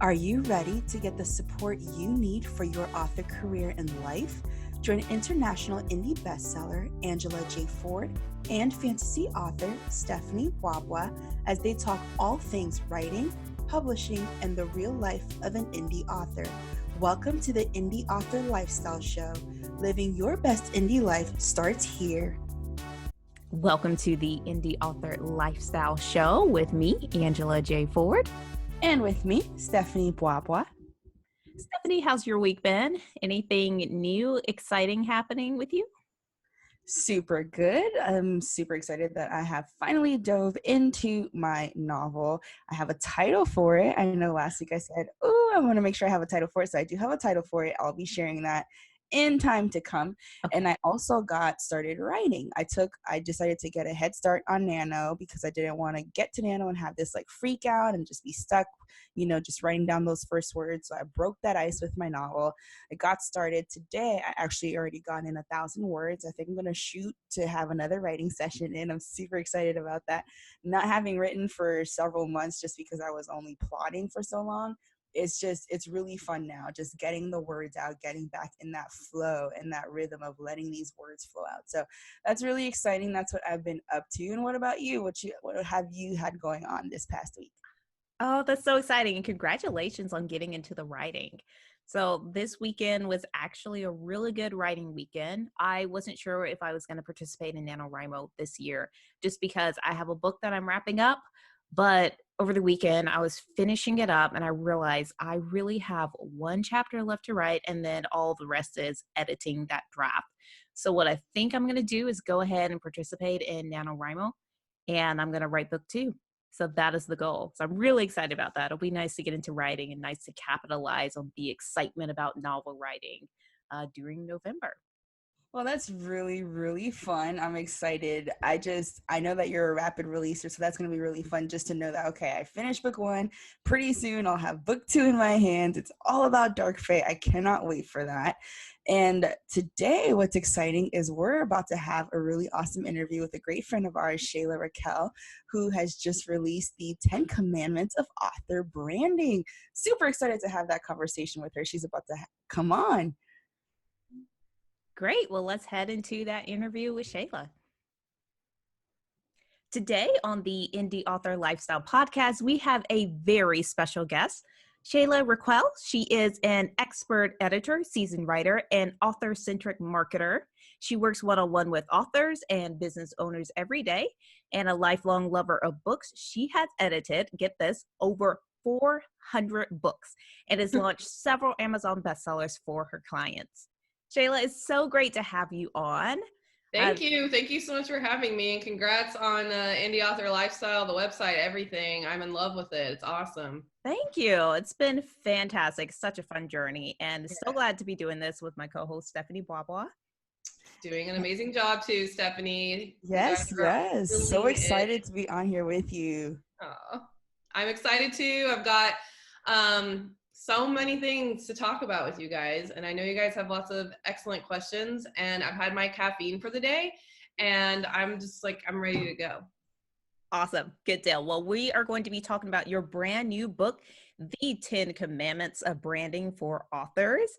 Are you ready to get the support you need for your author career and life? Join international indie bestseller Angela J. Ford and fantasy author Stephanie Wabwa as they talk all things writing, publishing, and the real life of an indie author. Welcome to the Indie Author Lifestyle Show. Living your best indie life starts here. Welcome to the Indie Author Lifestyle Show with me, Angela J. Ford. And with me, Stephanie Wabwa. Stephanie, how's your week been? Anything new, exciting happening with you? Super good. I'm super excited that I have finally dove into my novel. I have a title for it. I know last week I said, I want to make sure I have a title for it. So I do have a title for it. I'll be sharing that in time to come. Okay. And I also got started writing. I decided to get a head start on Nano because I didn't want to get to Nano and have this like freak out and just be stuck, just writing down those first words. So I broke that ice with my novel. I got started today. I actually already got in 1,000 words. I think I'm going to shoot to have another writing session in. I'm super excited about that. Not having written for several months just because I was only plotting for so long. It's really fun now, just getting the words out, getting back in that flow and that rhythm of letting these words flow out. So that's really exciting. That's what I've been up to. And what about you? What have you had going on this past week? Oh, that's so exciting. And congratulations on getting into the writing. So this weekend was actually a really good writing weekend. I wasn't sure if I was going to participate in NaNoWriMo this year just because I have a book that I'm wrapping up. But over the weekend, I was finishing it up and I realized I really have one chapter left to write and then all the rest is editing that draft. So what I think I'm going to do is go ahead and participate in NaNoWriMo and I'm going to write book 2. So that is the goal. So I'm really excited about that. It'll be nice to get into writing and nice to capitalize on the excitement about novel writing during November. Well, that's really, really fun. I'm excited. I know that you're a rapid releaser, so that's going to be really fun just to know that, okay, I finished book 1. Pretty soon I'll have book 2 in my hands. It's all about Dark Fate. I cannot wait for that. And today, what's exciting is we're about to have a really awesome interview with a great friend of ours, Shayla Raquel, who has just released the 10 Commandments of Author Branding. Super excited to have that conversation with her. She's about to come on. Great. Well, let's head into that interview with Shayla. Today on the Indie Author Lifestyle Podcast, we have a very special guest, Shayla Raquel. She is an expert editor, seasoned writer, and author-centric marketer. She works one-on-one with authors and business owners every day, and a lifelong lover of books. She has edited, get this, over 400 books and has launched several Amazon bestsellers for her clients. Shayla, it's so great to have you on. Thank you. Thank you so much for having me, and congrats on Indie Author Lifestyle, the website, everything. I'm in love with it. It's awesome. Thank you. It's been fantastic. Such a fun journey, and so glad to be doing this with my co-host, Stephanie Wabwa. Doing an amazing job too, Stephanie. Yes. So excited to be on here with you. I'm excited too. I've got so many things to talk about with you guys, and I know you guys have lots of excellent questions, and I've had my caffeine for the day and I'm ready to go. Awesome. Good deal. Well, we are going to be talking about your brand new book, The 10 Commandments of Branding for Authors.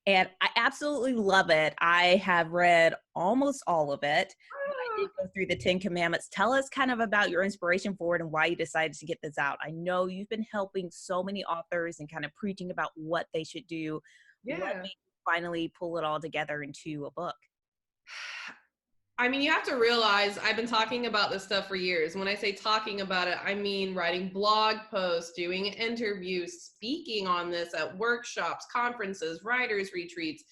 And I absolutely love it. I have read almost all of it. I did go through the 10 Commandments. Tell us kind of about your inspiration for it and why you decided to get this out. I know you've been helping so many authors and kind of preaching about what they should do. Yeah. What made you finally pull it all together into a book? I mean, you have to realize I've been talking about this stuff for years. When I say talking about it, I mean writing blog posts, doing interviews, speaking on this at workshops, conferences, writers' retreats.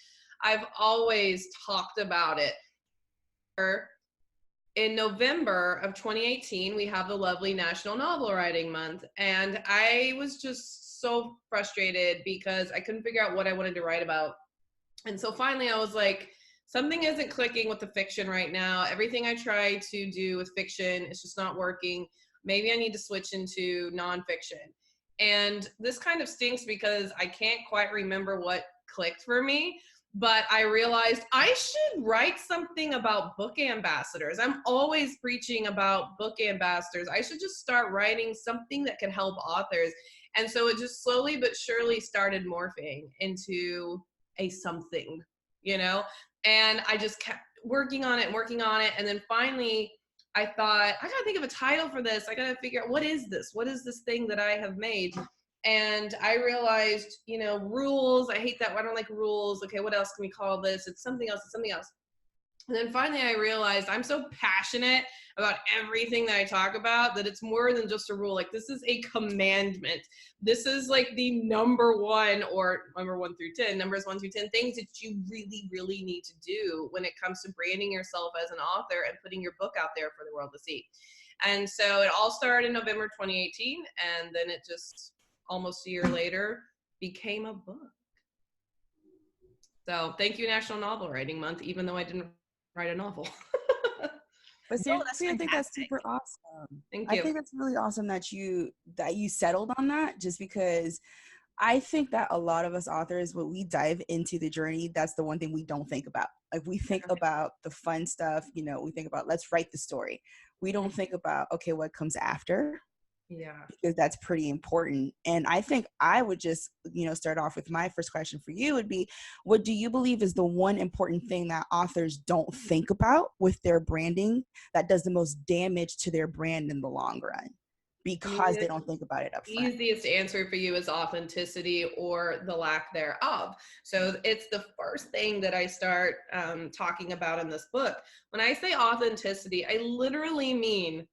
I've always talked about it. In November of 2018, we have the lovely National Novel Writing Month. And I was just so frustrated because I couldn't figure out what I wanted to write about. And so finally I was like, something isn't clicking with the fiction right now. Everything I try to do with fiction is just not working. Maybe I need to switch into nonfiction. And this kind of stinks because I can't quite remember what clicked for me, but I realized I should write something about book ambassadors. I'm always preaching about book ambassadors. I should just start writing something that can help authors. And so it just slowly but surely started morphing into a something, you know? And I just kept working on it and working on it. And then finally, I thought, I gotta think of a title for this. I gotta figure out, what is this? What is this thing that I have made? And I realized, you know, rules. I hate that. I don't like rules. Okay, what else can we call this? It's something else. It's something else. And then finally I realized I'm so passionate about everything that I talk about that it's more than just a rule. Like, this is a commandment. This is like the number one, or number 1 through 10, numbers 1 through 10 things that you really, really need to do when it comes to branding yourself as an author and putting your book out there for the world to see. And so it all started in November 2018, and then it just almost a year later became a book. So thank you, National Novel Writing Month, even though I didn't write a novel. But No, that's seriously, I think that's fantastic. super awesome. Thank I you. think that's really awesome that you settled on that, just because I think that a lot of us authors, when we dive into the journey, that's the one thing we don't think about. Like, we think about the fun stuff, you know, we think about, let's write the story. We don't think about, okay, what comes after, Yeah. because that's pretty important. And I think I would just, you know, start off with my first question for you would be, what do you believe is the one important thing that authors don't think about with their branding that does the most damage to their brand in the long run, because they don't think about it up front? Easiest answer for you is authenticity, or the lack thereof. So it's the first thing that I start talking about in this book. When I say authenticity, I literally mean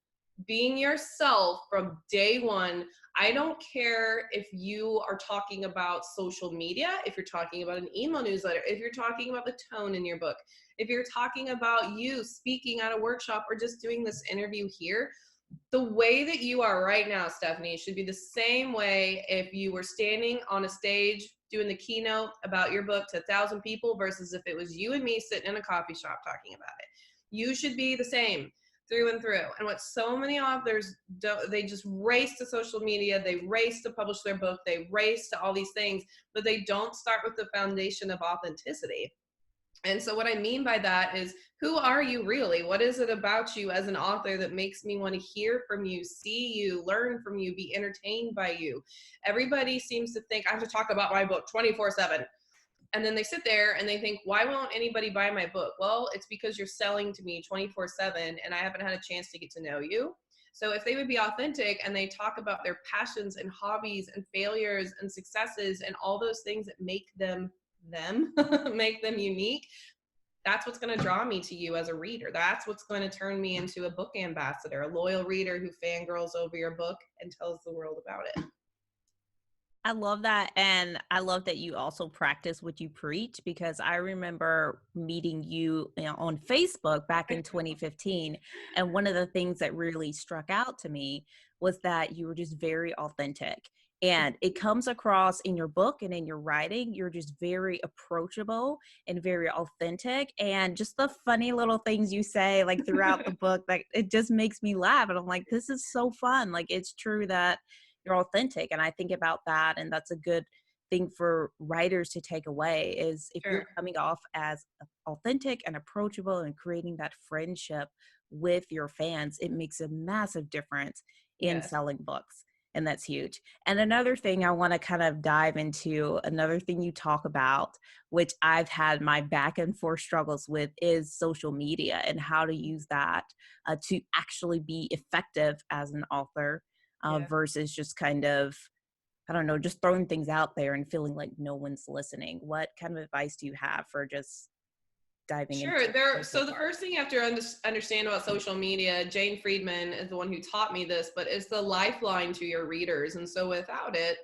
being yourself from day one. I don't care if you are talking about social media, if you're talking about an email newsletter, if you're talking about the tone in your book, if you're talking about you speaking at a workshop or just doing this interview here. The way that you are right now, Stephanie, should be the same way if you were standing on a stage doing the keynote about your book to 1,000 people versus if it was you and me sitting in a coffee shop talking about it. You should be the same through and through. And what so many authors do, they just race to social media, they race to publish their book, they race to all these things, but they don't start with the foundation of authenticity. And so what I mean by that is, who are you really? What is it about you as an author that makes me want to hear from you, see you, learn from you, be entertained by you? Everybody seems to think I have to talk about my book 24/7. And then they sit there and they think, why won't anybody buy my book? Well, it's because you're selling to me 24/7 and I haven't had a chance to get to know you. So if they would be authentic and they talk about their passions and hobbies and failures and successes and all those things that make them make them unique, that's what's going to draw me to you as a reader. That's what's going to turn me into a book ambassador, a loyal reader who fangirls over your book and tells the world about it. I love that. And I love that you also practice what you preach, because I remember meeting you, on Facebook back in 2015. And one of the things that really struck out to me was that you were just very authentic. And it comes across in your book and in your writing. You're just very approachable and very authentic. And just the funny little things you say, like throughout the book, like it just makes me laugh. And I'm like, this is so fun. Like, it's true that you're authentic. And I think about that, and that's a good thing for writers to take away, is if you're Sure. coming off as authentic and approachable and creating that friendship with your fans, it makes a massive difference in Yes. selling books. And that's huge. And another thing I want to kind of dive into, another thing you talk about, which I've had my back and forth struggles with, is social media and how to use that to actually be effective as an author, Yeah. versus just kind of, I don't know, just throwing things out there and feeling like no one's listening. What kind of advice do you have for just diving into Sure. So social the part? first thing you have to understand about social media, Jane Friedman is the one who taught me this, but it's the lifeline to your readers. And so without it,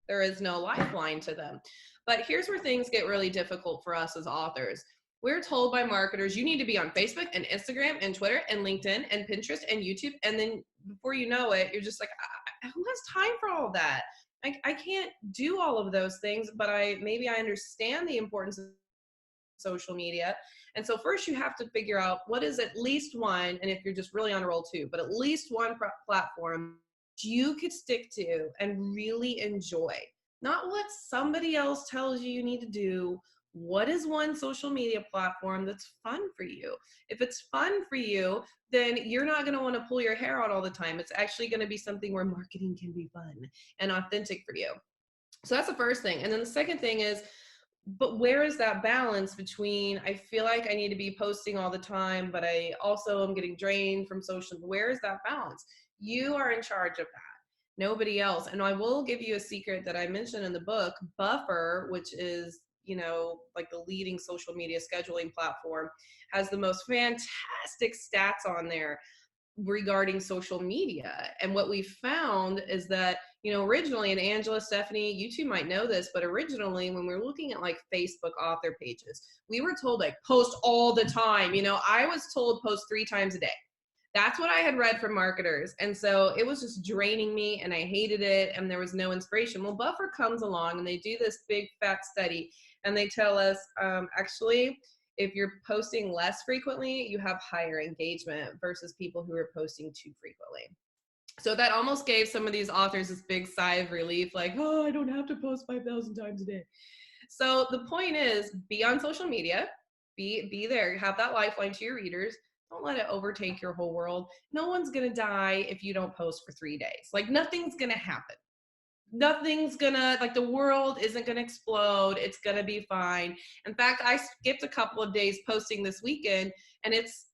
there is no lifeline to them. But here's where things get really difficult for us as authors. We're told by marketers, you need to be on Facebook and Instagram and Twitter and LinkedIn and Pinterest and YouTube. And then before you know it, you're just like, who has time for all of that? I can't do all of those things, but maybe I understand the importance of social media. And so first you have to figure out what is at least one, and if you're just really on a roll too, but at least one platform you could stick to and really enjoy. Not what somebody else tells you you need to do, What is one social media platform that's fun for you? If it's fun for you, then you're not going to want to pull your hair out all the time. It's actually going to be something where marketing can be fun and authentic for you. So that's the first thing. And then the second thing is, but where is that balance between, I feel like I need to be posting all the time, but I also am getting drained from social? Where is that balance? You are in charge of that, nobody else. And I will give you a secret that I mentioned in the book. Buffer, which is, like the leading social media scheduling platform, has the most fantastic stats on there regarding social media. And what we found is that, originally, and Angela, Stephanie, you two might know this, but originally when we were looking at like Facebook author pages, we were told like post all the time. I was told post 3 times a day. That's what I had read from marketers. And so it was just draining me and I hated it and there was no inspiration. Well, Buffer comes along and they do this big fat study and they tell us, actually, if you're posting less frequently, you have higher engagement versus people who are posting too frequently. So that almost gave some of these authors this big sigh of relief, like, oh, I don't have to post 5,000 times a day. So the point is, be on social media, be there, have that lifeline to your readers. Don't let it overtake your whole world. No one's going to die if you don't post for 3 days. Like, nothing's going to happen. Nothing's gonna, like, the world isn't gonna explode. It's gonna be fine. In fact, I skipped a couple of days posting this weekend, and it's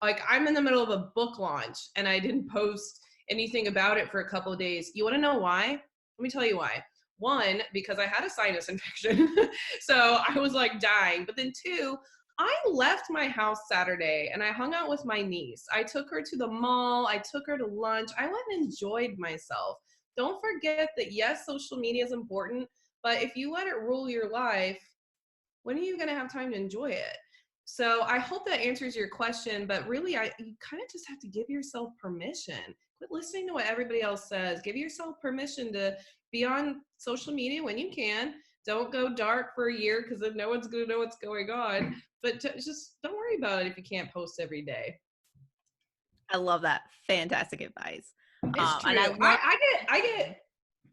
like I'm in the middle of a book launch and I didn't post anything about it for a couple of days. You want to know why? Let me tell you why. One, because I had a sinus infection. So I was like dying. But then two, I left my house Saturday and I hung out with my niece. I took her to the mall. I took her to lunch. I went and enjoyed myself. Don't forget that, yes, social media is important, but if you let it rule your life, when are you going to have time to enjoy it? So I hope that answers your question, but really, you kind of just have to give yourself permission. Quit listening to what everybody else says. Give yourself permission to be on social media when you can. Don't go dark for a year because then no one's going to know what's going on. But just don't worry about it if you can't post every day. I love that. Fantastic advice. It's true. And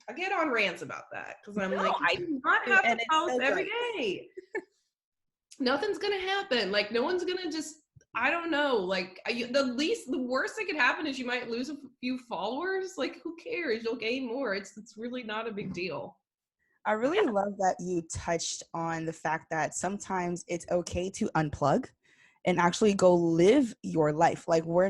I get on rants about that because I'm like, I you do not have to post so every day. Nothing's gonna happen. Like, no one's gonna just, I don't know. Like, the worst that could happen is you might lose a few followers. Like, who cares? You'll gain more. It's really not a big deal. I really love that you touched on the fact that sometimes it's okay to unplug and actually go live your life. Like, we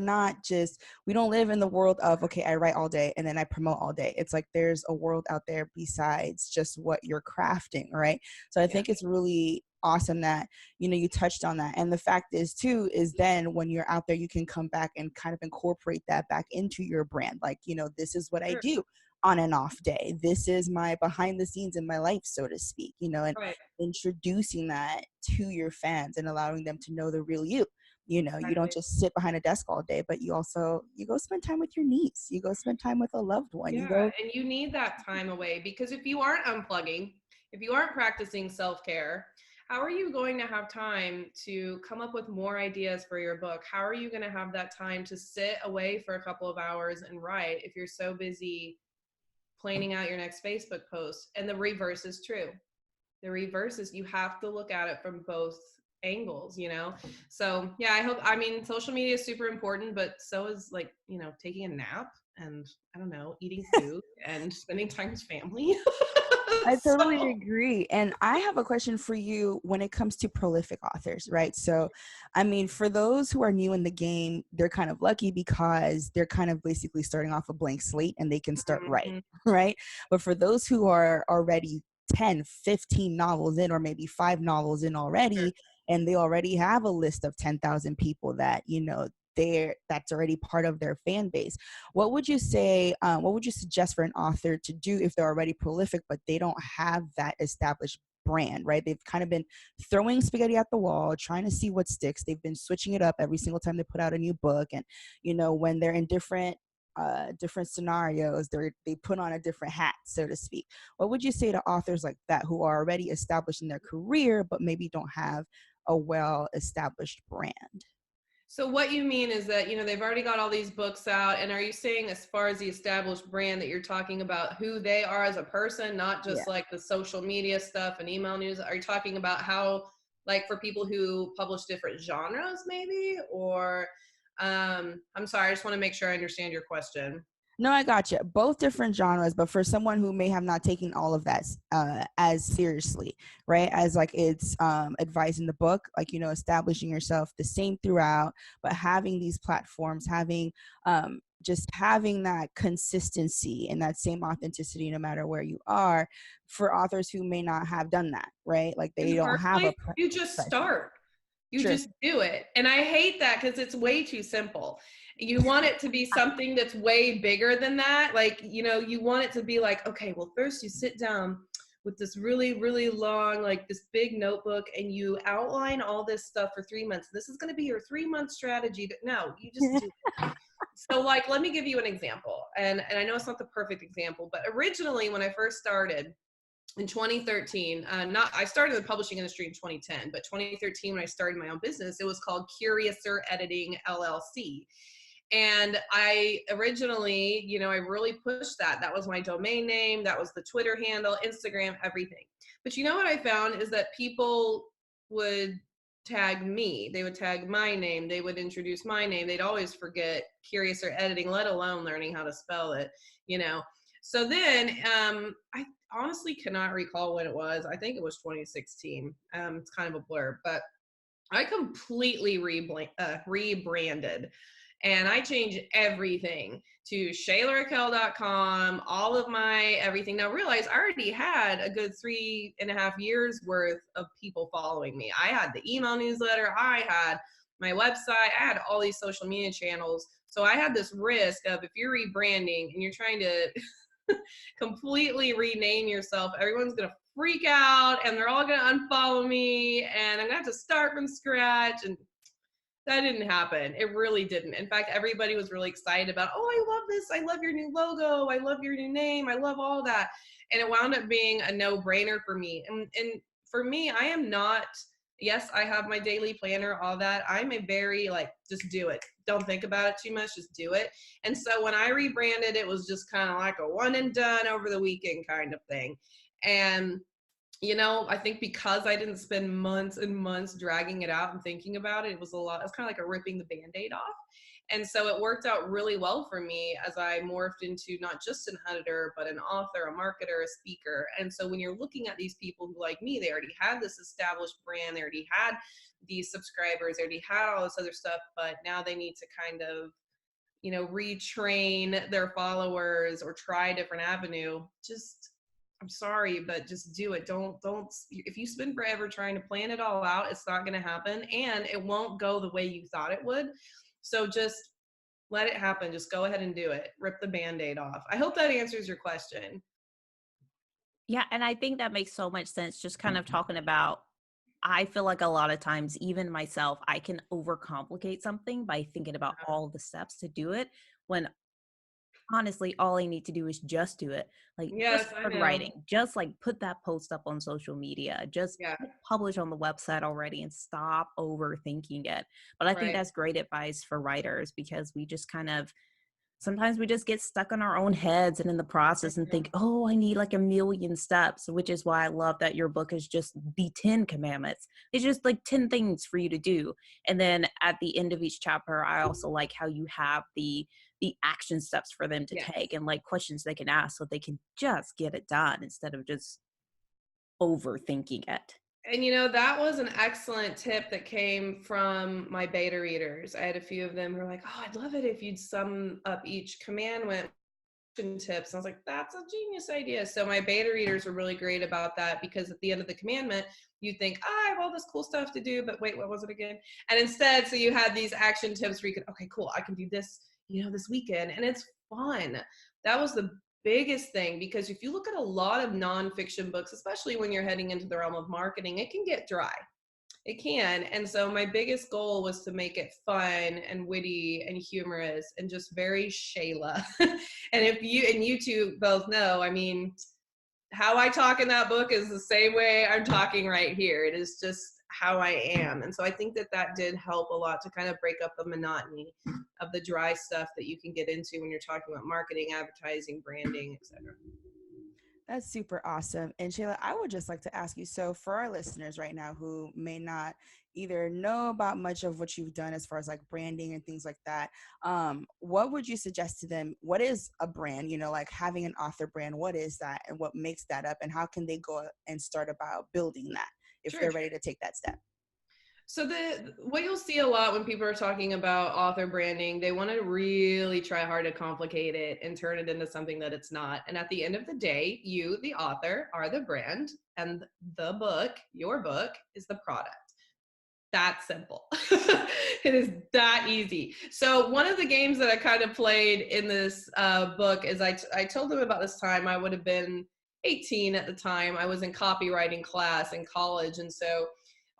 don't live in the world of, okay, I write all day and then I promote all day. It's like there's a world out there besides just what you're crafting, right? So I think it's really awesome that, you touched on that. And the fact is too, is then when you're out there, you can come back and kind of incorporate that back into your brand. Like, this is what I do on an off day. This is my behind the scenes in my life, so to speak, and Right. introducing that to your fans and allowing them to know the real you. You Exactly. don't just sit behind a desk all day, but you go spend time with your niece. You go spend time with a loved one. Yeah, and you need that time away, because if you aren't unplugging, if you aren't practicing self-care, how are you going to have time to come up with more ideas for your book? How are you going to have that time to sit away for a couple of hours and write if you're so busy planning out your next Facebook post? And the reverse is true. The reverse is, you have to look at it from both angles, So yeah, social media is super important, but so is, like, taking a nap and, I don't know, eating food and spending time with family. I totally agree. And I have a question for you when it comes to prolific authors, right? So, for those who are new in the game, they're kind of lucky because they're kind of basically starting off a blank slate and they can start writing, right? But for those who are already 10, 15 novels in, or maybe 5 novels in already, and they already have a list of 10,000 people that, that's already part of their fan base. What would you say, what would you suggest for an author to do if they're already prolific, but they don't have that established brand, right? They've kind of been throwing spaghetti at the wall, trying to see what sticks. They've been switching it up every single time they put out a new book. And, when they're in different scenarios, they put on a different hat, so to speak. What would you say to authors like that who are already established in their career, but maybe don't have a well-established brand? So what you mean is that, they've already got all these books out, and are you saying as far as the established brand that you're talking about who they are as a person, not just Yeah. like the social media stuff and email news? Are you talking about how, like, for people who publish different genres maybe? Or I'm sorry, I just want to make sure I understand your question. No, I got you. Both different genres, but for someone who may have not taken all of that as seriously, right? As like it's advised in the book, like, establishing yourself the same throughout, but having these platforms, having just having that consistency and that same authenticity no matter where you are, for authors who may not have done that, right? Like In they the don't first have place, a you just profession. start. You True. just do it. And I hate that because it's way too simple. You want it to be something that's way bigger than that. Like, you want it to be like, okay, well, first you sit down with this really, really long, like this big notebook, and you outline all this stuff for 3 months. This is going to be your 3-month strategy. No, you just do it. So, like, let me give you an example. And I know it's not the perfect example, but originally when I first started, in 2013, I started in the publishing industry in 2010, but 2013 when I started my own business, it was called Curiouser Editing LLC. And I originally, I really pushed that. That was my domain name. That was the Twitter handle, Instagram, everything. But you know what I found is that people would tag me. They would tag my name. They would introduce my name. They'd always forget Curiouser Editing, let alone learning how to spell it, you know. So then I honestly cannot recall when it was. I think it was 2016. It's kind of a blur, but I completely rebranded, and I changed everything to ShaylaRaquel.com, all of my everything. Now realize I already had a good 3.5 years worth of people following me. I had the email newsletter, I had my website, I had all these social media channels. So I had this risk of, if you're rebranding and you're trying to completely rename yourself, everyone's going to freak out and they're all going to unfollow me and I'm going to have to start from scratch. And that didn't happen. It really didn't. In fact, everybody was really excited about, oh, I love this. I love your new logo. I love your new name. I love all that. And it wound up being a no-brainer for me. And for me, I am not, yes, I have my daily planner, all that. I'm a very just do it. Don't think about it too much. Just do it. And so when I rebranded, it was just kind of like a one and done over the weekend kind of thing. And I think because I didn't spend months and months dragging it out and thinking about it, it was it's kind of like a ripping the Band-Aid off. And so it worked out really well for me as I morphed into not just an editor, but an author, a marketer, a speaker. And so when you're looking at these people who, like me, they already had this established brand, they already had these subscribers, they already had all this other stuff, but now they need to kind of, retrain their followers or try a different avenue. I'm sorry, but just do it. Don't, if you spend forever trying to plan it all out, it's not going to happen and it won't go the way you thought it would. So just let it happen. Just go ahead and do it. Rip the Band-Aid off. I hope that answers your question. Yeah. And I think that makes so much sense. Just kind of talking about, I feel like a lot of times, even myself, I can overcomplicate something by thinking about all the steps to do it, when honestly, all I need to do is just do it. Like, Yes, just I start know. writing, just like put that post up on social media, just Yeah. publish on the website already and stop overthinking it. But I think Right. that's great advice for writers, because we just kind of, sometimes we just get stuck in our own heads and in the process and think, oh, I need like a million steps, which is why I love that your book is just the 10 commandments. It's just like 10 things for you to do. And then at the end of each chapter, I also like how you have the action steps for them to Yes. take, and like questions they can ask so they can just get it done instead of just overthinking it. And that was an excellent tip that came from my beta readers. I had a few of them who were like, oh, I'd love it if you'd sum up each commandment tips. And I was like, that's a genius idea. So my beta readers were really great about that, because at the end of the commandment, you think, I have all this cool stuff to do, but wait, what was it again? And instead, so you had these action tips where you could, okay, cool, I can do this, this weekend. And it's fun. That was the biggest thing, because if you look at a lot of nonfiction books, especially when you're heading into the realm of marketing, it can get dry. It can. And so my biggest goal was to make it fun and witty and humorous and just very Shayla. And you two both know, I mean, how I talk in that book is the same way I'm talking right here. It is just how I am. And so I think that that did help a lot to kind of break up the monotony of the dry stuff that you can get into when you're talking about marketing, advertising, branding, etc. That's super awesome. And Shayla, I would just like to ask you, so for our listeners right now who may not either know about much of what you've done as far as like branding and things like that, what would you suggest to them? What is a brand? You know, like having an author brand, what is that and what makes that up? And how can they go and start about building that if Sure. they're ready to take that step? So what you'll see a lot when people are talking about author branding, they want to really try hard to complicate it and turn it into something that it's not. And at the end of the day, you, the author, are the brand, and the book, your book, is the product. That simple. It is that easy. So one of the games that I kind of played in this book is I told them about this time. I would have been 18 at the time. I was in copywriting class in college, and so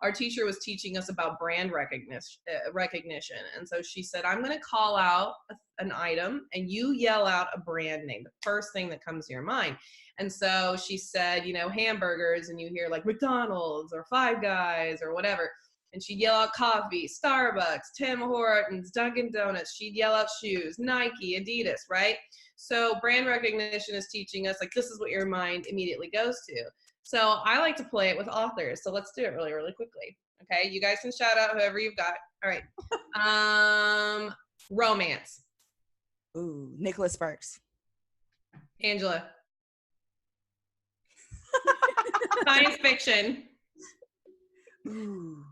our teacher was teaching us about brand recognition. And so she said, I'm going to call out an item and you yell out a brand name, the first thing that comes to your mind. And so she said, you know, hamburgers, and you hear like McDonald's or Five Guys or whatever. And she'd yell out coffee, Starbucks, Tim Hortons, Dunkin' Donuts. She'd yell out shoes, Nike, Adidas, right? So brand recognition is teaching us, like, this is what your mind immediately goes to. So I like to play it with authors. So let's do it really, really quickly. Okay, you guys can shout out whoever you've got. All right. Romance. Ooh, Nicholas Sparks. Angela. Science fiction. Ooh,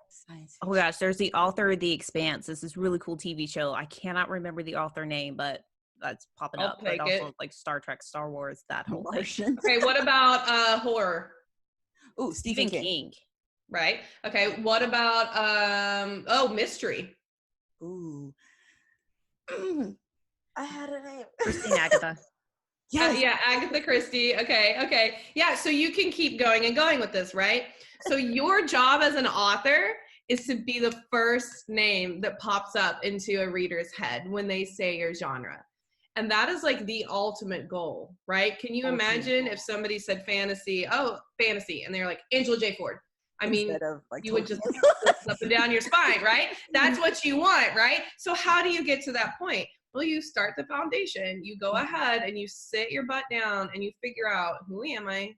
science Oh fiction. gosh, there's the author of The Expanse. This is a really cool TV show. I cannot remember the author name, but that's popping I'll up. But take also it. like Star Trek, Star Wars, that whole thing. Martian. Okay, what about horror? Ooh, Stephen King. Right. Okay, what about mystery? Ooh. I had a name. Christine Agatha. Yes. Yeah, Agatha Christie. Okay. Yeah, so you can keep going and going with this, right? So your job as an author is to be the first name that pops up into a reader's head when they say your genre. And that is like the ultimate goal, right? Can you imagine if somebody said fantasy, and they're like, Angela J. Ford. I mean, Instead of like you would Tolkien. just up and down your spine, right? That's what you want, right? So how do you get to that point? Well, you start the foundation. You go ahead and you sit your butt down and you figure out, who am I?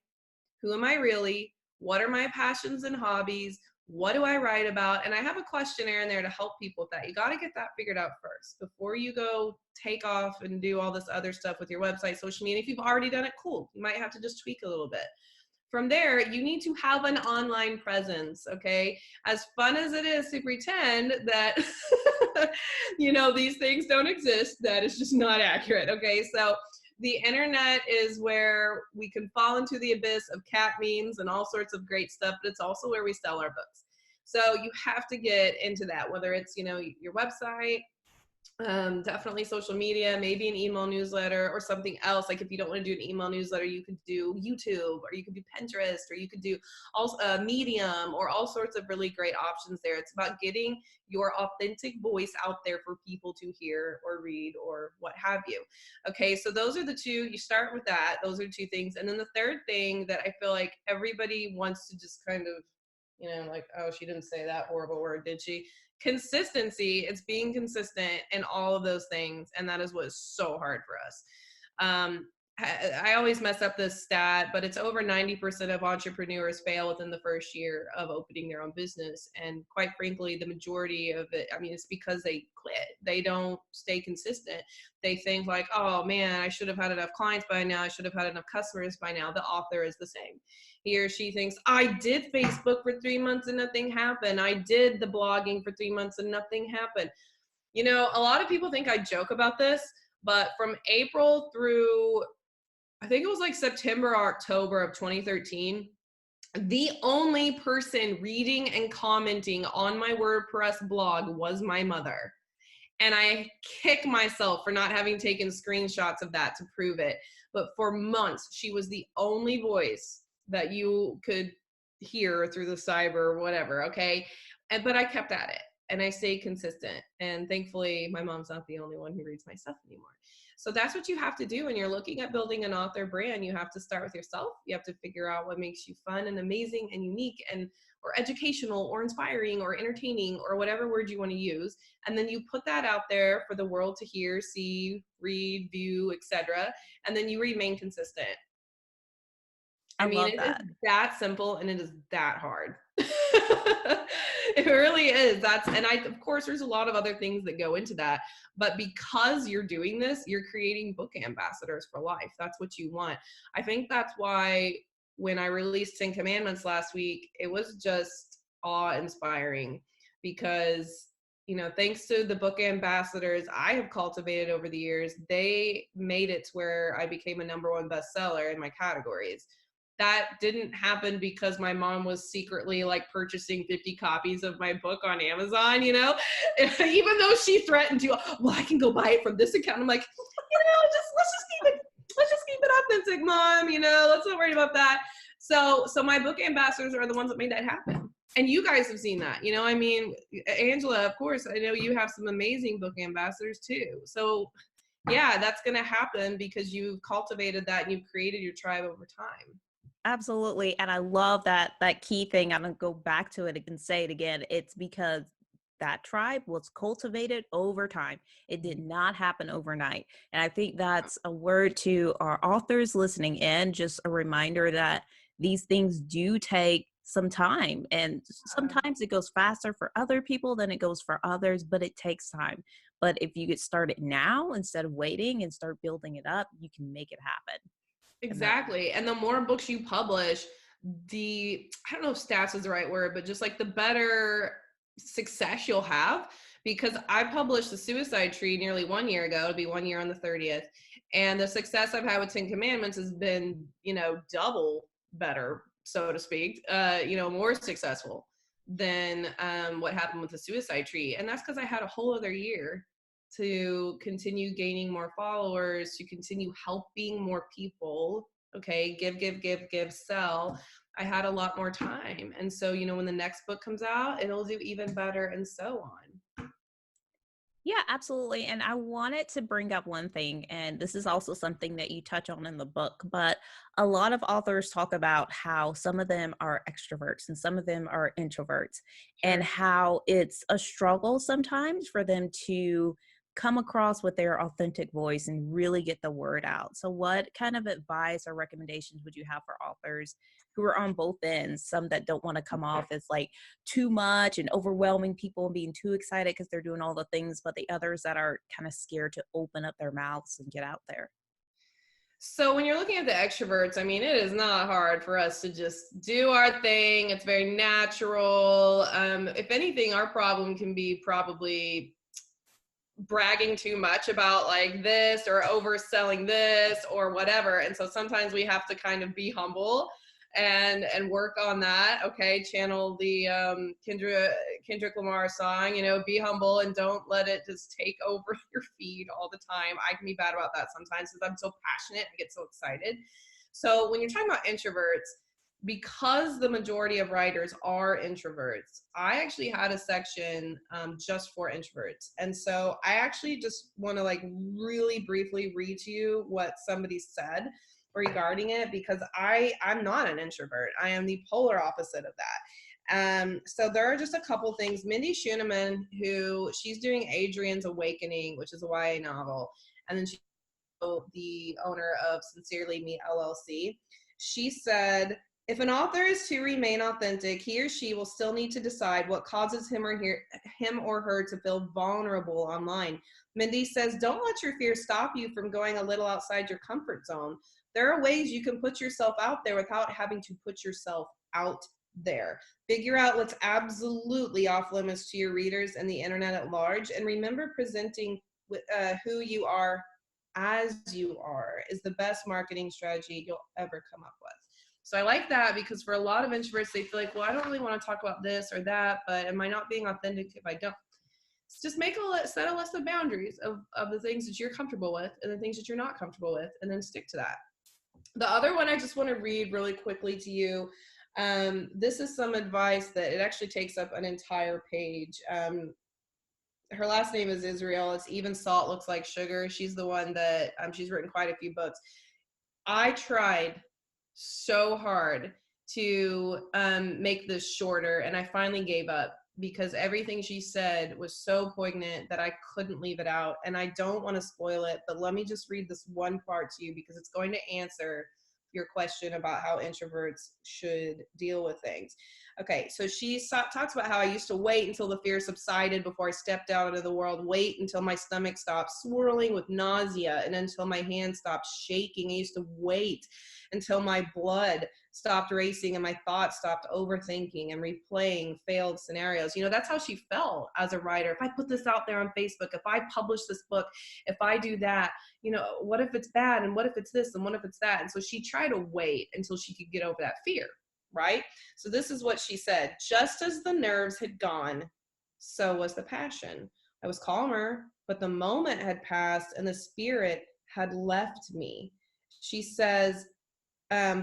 Who am I really? What are my passions and hobbies? What do I write about? And I have a questionnaire in there to help people with that. You got to get that figured out first before you go take off and do all this other stuff with your website, social media. If you've already done it, cool. You might have to just tweak a little bit. From there, you need to have an online presence, okay? As fun as it is to pretend that, these things don't exist, that is just not accurate, okay? So the internet is where we can fall into the abyss of cat memes and all sorts of great stuff, but it's also where we sell our books. So you have to get into that, whether it's, your website, definitely social media, maybe an email newsletter or something else. Like if you don't want to do an email newsletter, you could do YouTube, or you could do Pinterest, or you could do Medium, or all sorts of really great options there. It's about getting your authentic voice out there for people to hear or read or what have you. Okay, so those are the two. You start with that. Those are two things. And then the third thing that I feel like everybody wants to just kind of, like, oh, she didn't say that horrible word, did she? Consistency. It's being consistent in all of those things, and that is what is so hard for us. I always mess up this stat, but it's over 90% of entrepreneurs fail within the first year of opening their own business. And quite frankly, the majority of it, it's because they quit. They don't stay consistent. They think like, oh man, I should have had enough clients by now. I should have had enough customers by now. The author is the same. He or she thinks, I did Facebook for 3 months and nothing happened. I did the blogging for 3 months and nothing happened. A lot of people think I joke about this, but from April through, I think it was like September or October of 2013, the only person reading and commenting on my WordPress blog was my mother. And I kick myself for not having taken screenshots of that to prove it. But for months, she was the only voice that you could hear through the cyber or whatever, okay? But I kept at it and I stayed consistent. And thankfully, my mom's not the only one who reads my stuff anymore. So that's what you have to do when you're looking at building an author brand. You have to start with yourself. You have to figure out what makes you fun and amazing and unique and or educational or inspiring or entertaining or whatever word you want to use. And then you put that out there for the world to hear, see, read, view, etc. And then you remain consistent. I I mean, love it is that. that simple and it is that hard. It really is. Of course, there's a lot of other things that go into that. But because you're doing this, you're creating book ambassadors for life. That's what you want. I think that's why when I released 10 Commandments last week, it was just awe-inspiring because, thanks to the book ambassadors I have cultivated over the years, they made it to where I became a #1 bestseller in my categories. That didn't happen because my mom was secretly like purchasing 50 copies of my book on Amazon, even though she threatened to, well, I can go buy it from this account. I'm like, let's just keep it authentic, Mom, let's not worry about that. So my book ambassadors are the ones that made that happen. And you guys have seen that, I mean, Angela, of course, I know you have some amazing book ambassadors too. So yeah, that's going to happen because you've cultivated that and you've created your tribe over time. Absolutely. And I love that key thing. I'm going to go back to it and say it again. It's because that tribe was cultivated over time. It did not happen overnight. And I think that's a word to our authors listening in, just a reminder that these things do take some time. And sometimes it goes faster for other people than it goes for others, but it takes time. But if you get started now instead of waiting and start building it up, you can make it happen. Exactly. And the more books you publish, I don't know if stats is the right word, but just like the better success you'll have. Because I published The Suicide Tree nearly 1 year ago. It'll be 1 year on the 30th. And the success I've had with 10 Commandments has been, double better, so to speak, more successful than what happened with The Suicide Tree. And that's because I had a whole other year to continue gaining more followers, to continue helping more people. Okay, give, sell. I had a lot more time. And so, when the next book comes out, it'll do even better and so on. Yeah, absolutely. And I wanted to bring up one thing, and this is also something that you touch on in the book, but a lot of authors talk about how some of them are extroverts and some of them are introverts, Sure. and how it's a struggle sometimes for them to come across with their authentic voice and really get the word out. So what kind of advice or recommendations would you have for authors who are on both ends? Some that don't want to come off as like too much and overwhelming people and being too excited because they're doing all the things, but the others that are kind of scared to open up their mouths and get out there. So when you're looking at the extroverts, I mean, it is not hard for us to just do our thing. It's very natural. If anything, our problem can be probably bragging too much about like this or overselling this or whatever. And so sometimes we have to kind of be humble and work on that. Okay, channel the Kendrick Lamar song, be humble and don't let it just take over your feed all the time. I can be bad about that sometimes because I'm so passionate, I get so excited. So when you're talking about introverts, because the majority of writers are introverts, I actually had a section just for introverts. And so I actually just want to like really briefly read to you what somebody said regarding it, because I'm not an introvert. I am the polar opposite of that. So there are just a couple things. Mindy Schuneman, she's doing Adrian's Awakening, which is a YA novel. And then she's the owner of Sincerely Me LLC. She said, if an author is to remain authentic, he or she will still need to decide what causes him or her to feel vulnerable online. Mindy says, don't let your fear stop you from going a little outside your comfort zone. There are ways you can put yourself out there without having to put yourself out there. Figure out what's absolutely off limits to your readers and the internet at large. And remember, presenting who you are as you are is the best marketing strategy you'll ever come up with. So I like that, because for a lot of introverts, they feel like, well, I don't really want to talk about this or that, but am I not being authentic if I don't? Just set a list of boundaries of the things that you're comfortable with and the things that you're not comfortable with, and then stick to that. The other one I just want to read really quickly to you. This is some advice that it actually takes up an entire page. her last name is Israel. It's Even Salt Looks Like Sugar. She's the one that she's written quite a few books. I tried so hard to make this shorter, and I finally gave up because everything she said was so poignant that I couldn't leave it out. And I don't want to spoil it, but let me just read this one part to you because it's going to answer your question about how introverts should deal with things. Okay, so she talks about how I used to wait until the fear subsided before I stepped out into the world, wait until my stomach stopped swirling with nausea and until my hands stopped shaking. I used to wait until my blood stopped racing and my thoughts stopped overthinking and replaying failed scenarios. You know, that's how she felt as a writer. If I put this out there on Facebook, if I publish this book, if I do that, you know, what if it's bad? And what if it's this? And what if it's that? And so she tried to wait until she could get over that fear, right? So this is what she said. Just as the nerves had gone, so was the passion. I was calmer, but the moment had passed and the spirit had left me. She says,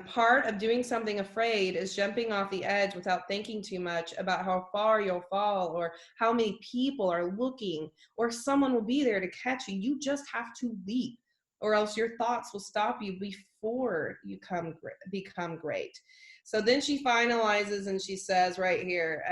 part of doing something afraid is jumping off the edge without thinking too much about how far you'll fall or how many people are looking or someone will be there to catch you. You just have to leap or else your thoughts will stop you before you become great. So then she finalizes and she says right here,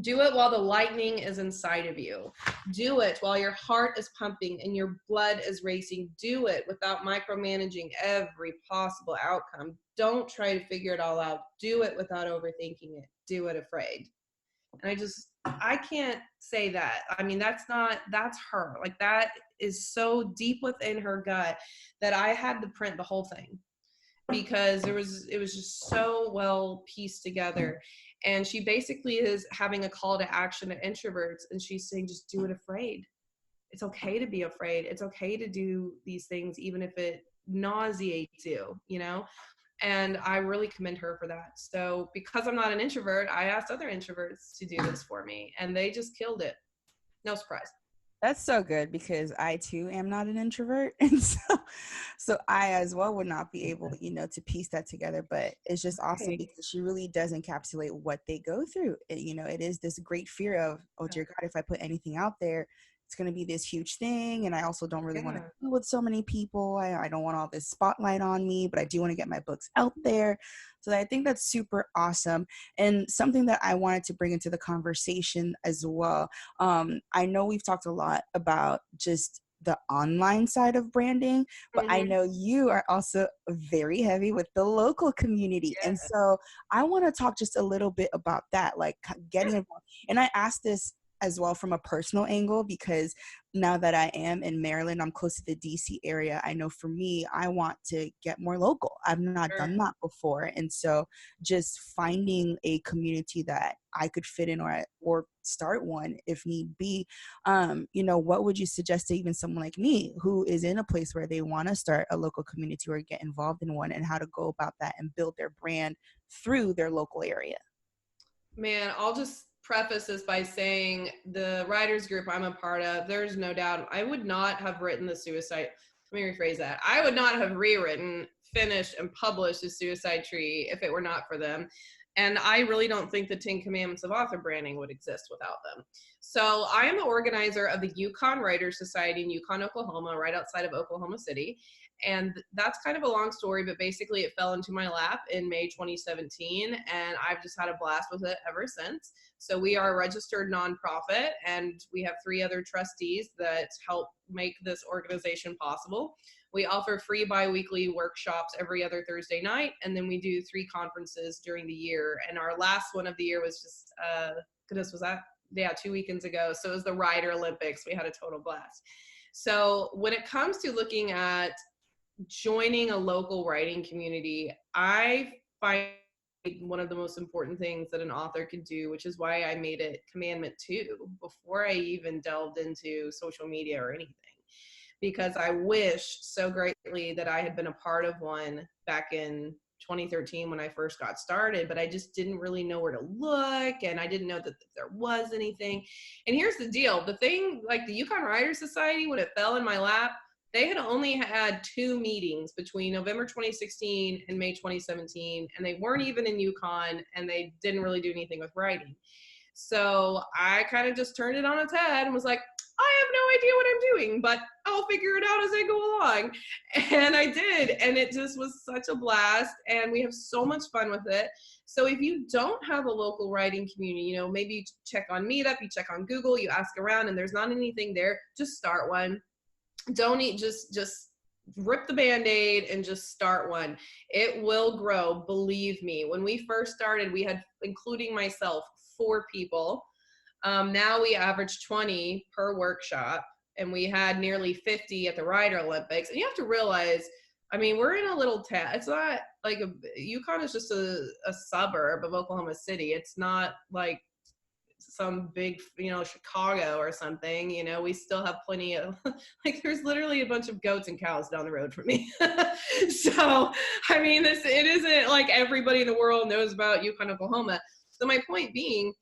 do it while the lightning is inside of you. Do it while your heart is pumping and your blood is racing. Do it without micromanaging every possible outcome. Don't try to figure it all out. Do it without overthinking it. Do it afraid. And I can't say that. I mean, that's her. Like, that is so deep within her gut that I had to print the whole thing because it was just so well pieced together. And she basically is having a call to action to introverts, and she's saying, just do it afraid. It's okay to be afraid. It's okay to do these things, even if it nauseates you, you know? And I really commend her for that. So because I'm not an introvert, I asked other introverts to do this for me, and they just killed it. No surprise. That's so good because I too am not an introvert. And so I as well would not be able, to piece that together. But it's just awesome because she really does encapsulate what they go through. It is this great fear of, oh dear God, if I put anything out there, it's going to be this huge thing. And I also don't really want to deal with so many people. I don't want all this spotlight on me, but I do want to get my books out there. So I think that's super awesome. And something that I wanted to bring into the conversation as well. I know we've talked a lot about just the online side of branding, but I know you are also very heavy with the local community. Yeah. And so I want to talk just a little bit about that, like getting involved. And I asked this as well from a personal angle, because now that I am in Maryland, I'm close to the DC area. I know for me, I want to get more local. I've not done that before. And so just finding a community that I could fit in or start one if need be, what would you suggest to even someone like me who is in a place where they want to start a local community or get involved in one, and how to go about that and build their brand through their local area? Man, I'll just preface this by saying the writers group I'm a part of, there's no doubt I would not have written the suicide. Let me rephrase that. I would not have rewritten, finished, and published the Suicide Tree if it were not for them. And I really don't think the 10 Commandments of author branding would exist without them. So I am the organizer of the Yukon Writers Society in Yukon, Oklahoma, right outside of Oklahoma City. And that's kind of a long story, but basically it fell into my lap in May 2017, and I've just had a blast with it ever since. So we are a registered nonprofit, and we have 3 other trustees that help make this organization possible. We offer free bi-weekly workshops every other Thursday night, and then we do 3 conferences during the year. And our last one of the year was just, was that? Yeah, 2 weekends ago. So it was the Writer Olympics. We had a total blast. So when it comes to looking at joining a local writing community, I find one of the most important things that an author could do, which is why I made it Commandment 2 before I even delved into social media or anything, because I wish so greatly that I had been a part of one back in 2013 when I first got started, but I just didn't really know where to look, and I didn't know that there was anything. And here's the deal. The thing, like the Yukon Writers Society, when it fell in my lap, they had only had 2 meetings between November 2016 and May 2017, and they weren't even in Yukon, and they didn't really do anything with writing. So I kind of just turned it on its head and was like, I have no idea what I'm doing, but I'll figure it out as I go along. And I did. And it just was such a blast. And we have so much fun with it. So if you don't have a local writing community, you know, maybe you check on Meetup, you check on Google, you ask around and there's not anything there, just start one. Don't eat, just rip the Band-Aid and just start one. It will grow, believe me. When we first started, we had, including myself, 4 people. Now we average 20 per workshop, and we had nearly 50 at the Rider Olympics. And you have to realize, I mean, we're in a little town. It's not like Yukon is just a suburb of Oklahoma City. It's not like some big, you know, Chicago or something. You know, we still have plenty of, like, there's literally a bunch of goats and cows down the road from me. So, I mean, it isn't like everybody in the world knows about Yukon, Oklahoma. So my point being,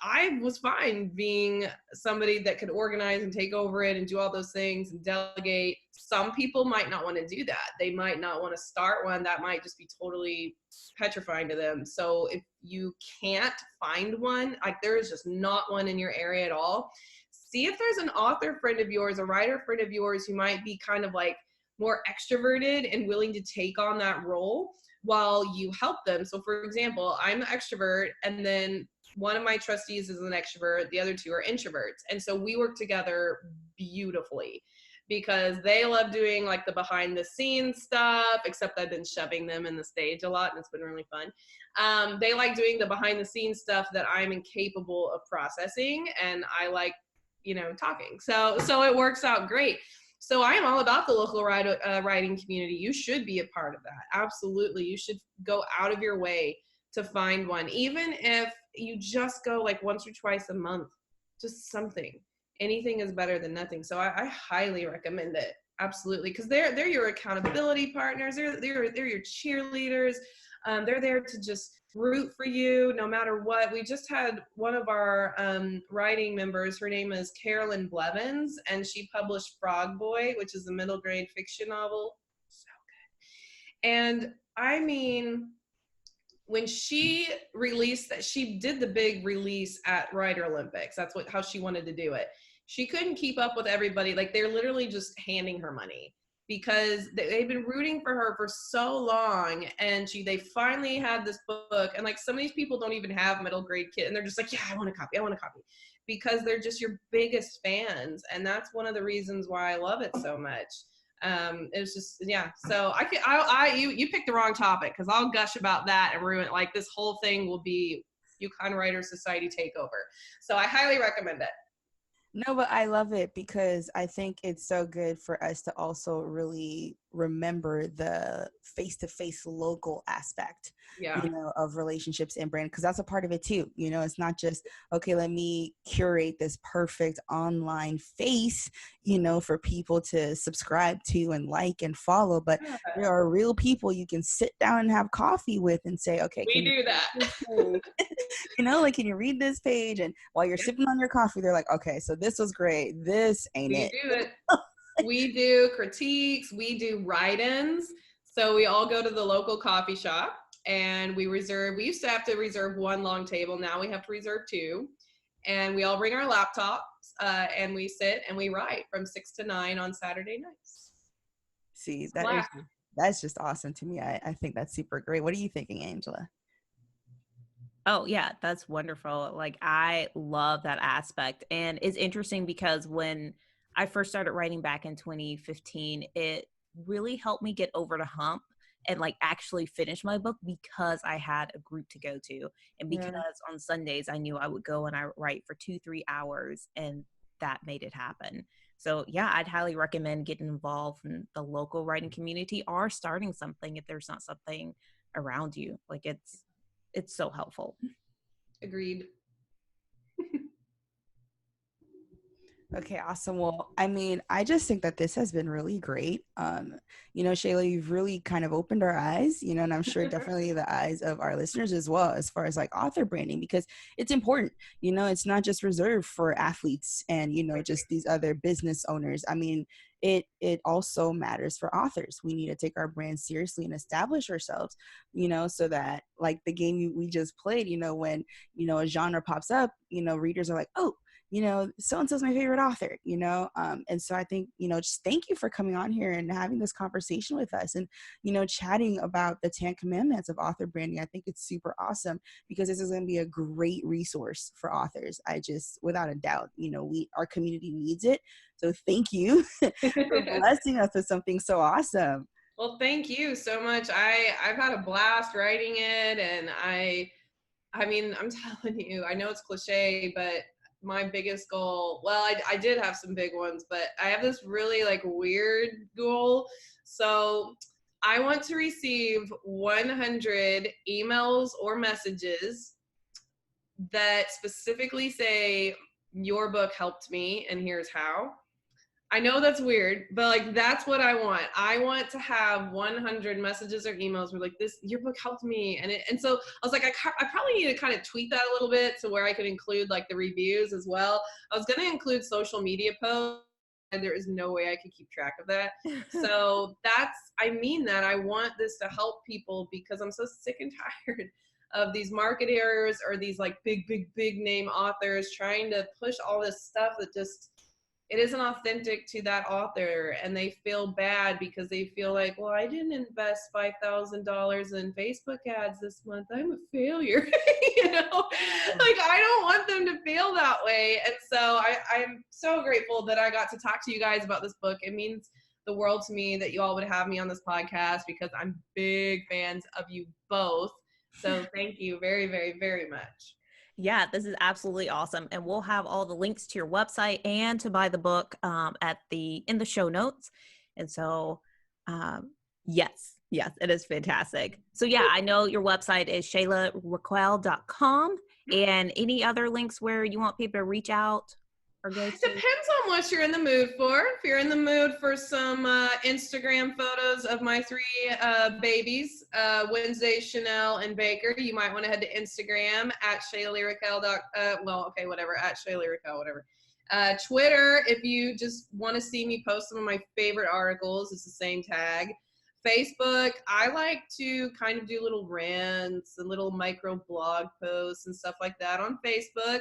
I was fine being somebody that could organize and take over it and do all those things and delegate. Some people might not want to do that. They might not want to start one. That might just be totally petrifying to them. So if you can't find one, like there is just not one in your area at all, see if there's an author friend of yours, a writer friend of yours who might be kind of like more extroverted and willing to take on that role while you help them. So for example, I'm an extrovert, and then one of my trustees is an extrovert, the other 2 are introverts. And so we work together beautifully because they love doing like the behind the scenes stuff, except I've been shoving them in the stage a lot and it's been really fun. They like doing the behind the scenes stuff that I'm incapable of processing, and I like, you know, talking. So it works out great. So I am all about the local writing community. You should be a part of that. Absolutely. You should go out of your way to find one, even if you just go like once or twice a month, just something. Anything is better than nothing. So I highly recommend it. Absolutely. Because they're your accountability partners. They're your cheerleaders. They're there to just root for you no matter what. We just had one of our writing members, her name is Carolyn Blevins, and she published Frog Boy, which is a middle grade fiction novel. So good. And I mean, when she released that, she did the big release at Rider Olympics. That's how she wanted to do it. She couldn't keep up with everybody. Like they're literally just handing her money because they've been rooting for her for so long. And they finally had this book. And like some of these people don't even have middle grade kids. And they're just like, yeah, I want a copy. I want a copy, because they're just your biggest fans. And that's one of the reasons why I love it so much. It's just, yeah. So you picked the wrong topic, because I'll gush about that and ruin it. Like this whole thing will be Yukon Writers Society takeover. So I highly recommend it. No, but I love it because I think it's so good for us to also really remember the face-to-face local aspect, Yeah. you know, of relationships and brand, because that's a part of it too. You know, it's not just, okay, let me curate this perfect online face, you know, for people to subscribe to and like and follow, but Yeah. there are real people you can sit down and have coffee with and say, okay, We do that. you know, like, can you read this page? And while you're sipping on your coffee, they're like, okay, so this was great. This ain't We it. do it. We do critiques. We do write-ins. So we all go to the local coffee shop and we used to have to reserve 1 long table. Now we have to reserve 2. And we all bring our laptops and we sit and we write from 6 to 9 on Saturday nights. See, that's just awesome to me. I think that's super great. What are you thinking, Angela? Oh, yeah, that's wonderful. Like, I love that aspect. And it's interesting because when I first started writing back in 2015, it really helped me get over the hump and like actually finish my book because I had a group to go to. And because on Sundays, I knew I would go and I would write for 2-3 hours, and that made it happen. So yeah, I'd highly recommend getting involved in the local writing community or starting something if there's not something around you. Like it's so helpful. Agreed. Okay, awesome. Well, I mean, I just think that this has been really great. Shayla, you've really kind of opened our eyes, and I'm sure definitely the eyes of our listeners as well, as far as like author branding, because it's important. It's not just reserved for athletes and, just these other business owners. I mean, it also matters for authors. We need to take our brand seriously and establish ourselves, so that like the game we just played, when, a genre pops up, readers are like, oh, so and so's my favorite author, and so I think, just thank you for coming on here and having this conversation with us and, chatting about the 10 commandments of author branding. I think it's super awesome because this is going to be a great resource for authors. Without a doubt, our community needs it. So thank you for blessing us with something so awesome. Well, thank you so much. I've had a blast writing it, and I mean, I'm telling you, I know it's cliche, but my biggest goal, well, I did have some big ones, but I have this really like weird goal. So I want to receive 100 emails or messages that specifically say, your book helped me and here's how. I know that's weird, but like that's what I want. I want to have 100 messages or emails where like your book helped me, and so I was like, I probably need to kind of tweak that a little bit to where I could include like the reviews as well. I was going to include social media posts, and there is no way I could keep track of that. So I mean that I want this to help people because I'm so sick and tired of these marketers or these like big name authors trying to push all this stuff that just, it isn't authentic to that author, and they feel bad because they feel like, well, I didn't invest $5,000 in Facebook ads this month. I'm a failure. Like I don't want them to feel that way. And so I'm so grateful that I got to talk to you guys about this book. It means the world to me that you all would have me on this podcast because I'm big fans of you both. So thank you very, very, very much. Yeah, this is absolutely awesome. And we'll have all the links to your website and to buy the book in the show notes. And so, yes, it is fantastic. So yeah, I know your website is ShaylaRaquel.com, and any other links where you want people to reach out or go to? It depends on what you're in the mood for. If you're in the mood for some Instagram photos of my three babies, Wednesday, Chanel, and Baker, you might want to head to Instagram at Shayla Raquel. At Shayla Raquel, whatever. Twitter, if you just want to see me post some of my favorite articles, it's the same tag. Facebook, I like to kind of do little rants and little micro blog posts and stuff like that on Facebook.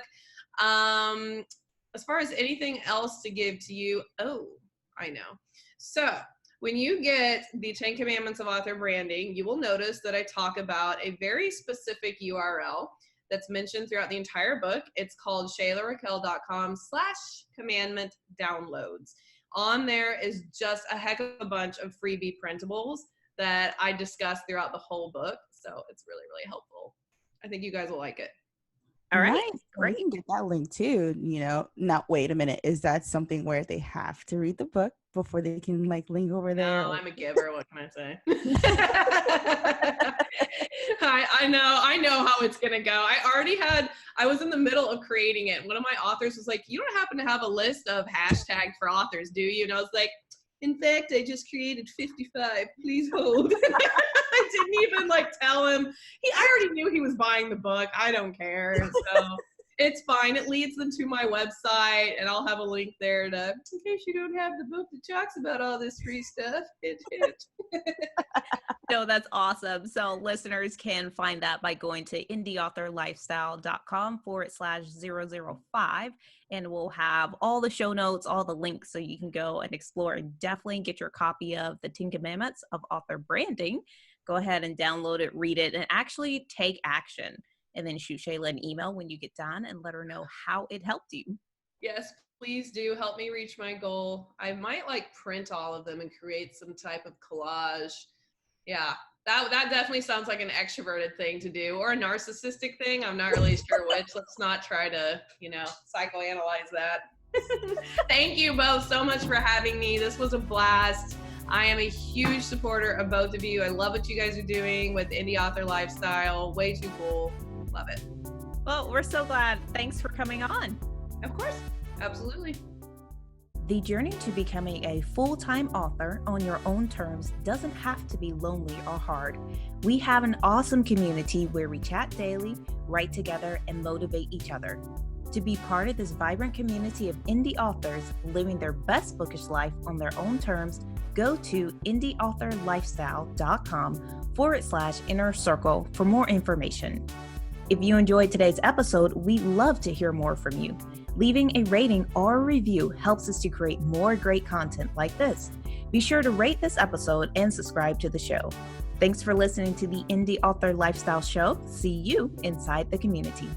As far as anything else to give to you, I know. So when you get the 10 Commandments of Author Branding, you will notice that I talk about a very specific URL that's mentioned throughout the entire book. It's called ShaylaRaquel.com/commandment downloads. On there is just a heck of a bunch of freebie printables that I discuss throughout the whole book. So it's really, really helpful. I think you guys will like it. All right, nice. great. We can get that link too. Now wait a minute. Is that something where they have to read the book before they can like link over there? No, I'm a giver. What can I say? I know how it's gonna go. I was in the middle of creating it. One of my authors was like, "You don't happen to have a list of hashtags for authors, do you?" And I was like, "In fact, I just created 55. Please hold." I didn't even like tell him. I already knew he was buying the book. I don't care. So it's fine. It leads them to my website, and I'll have a link there in case you don't have the book that talks about all this free stuff. No, that's awesome. So listeners can find that by going to indieauthorlifestyle.com/005. And we'll have all the show notes, all the links, so you can go and explore and definitely get your copy of the 10 Commandments of Author Branding. Go ahead and download it, read it, and actually take action. And then shoot Shayla an email when you get done and let her know how it helped you. Yes, please do help me reach my goal. I might like print all of them and create some type of collage. Yeah, that definitely sounds like an extroverted thing to do or a narcissistic thing. I'm not really sure which. Let's not try to, psychoanalyze that. Thank you both so much for having me. This was a blast. I am a huge supporter of both of you. I love what you guys are doing with Indie Author Lifestyle. Way too cool. Love it. Well, we're so glad. Thanks for coming on. Of course. Absolutely. The journey to becoming a full-time author on your own terms doesn't have to be lonely or hard. We have an awesome community where we chat daily, write together, and motivate each other. To be part of this vibrant community of indie authors living their best bookish life on their own terms, go to indieauthorlifestyle.com/inner circle for more information. If you enjoyed today's episode, we'd love to hear more from you. Leaving a rating or a review helps us to create more great content like this. Be sure to rate this episode and subscribe to the show. Thanks for listening to the Indie Author Lifestyle Show. See you inside the community.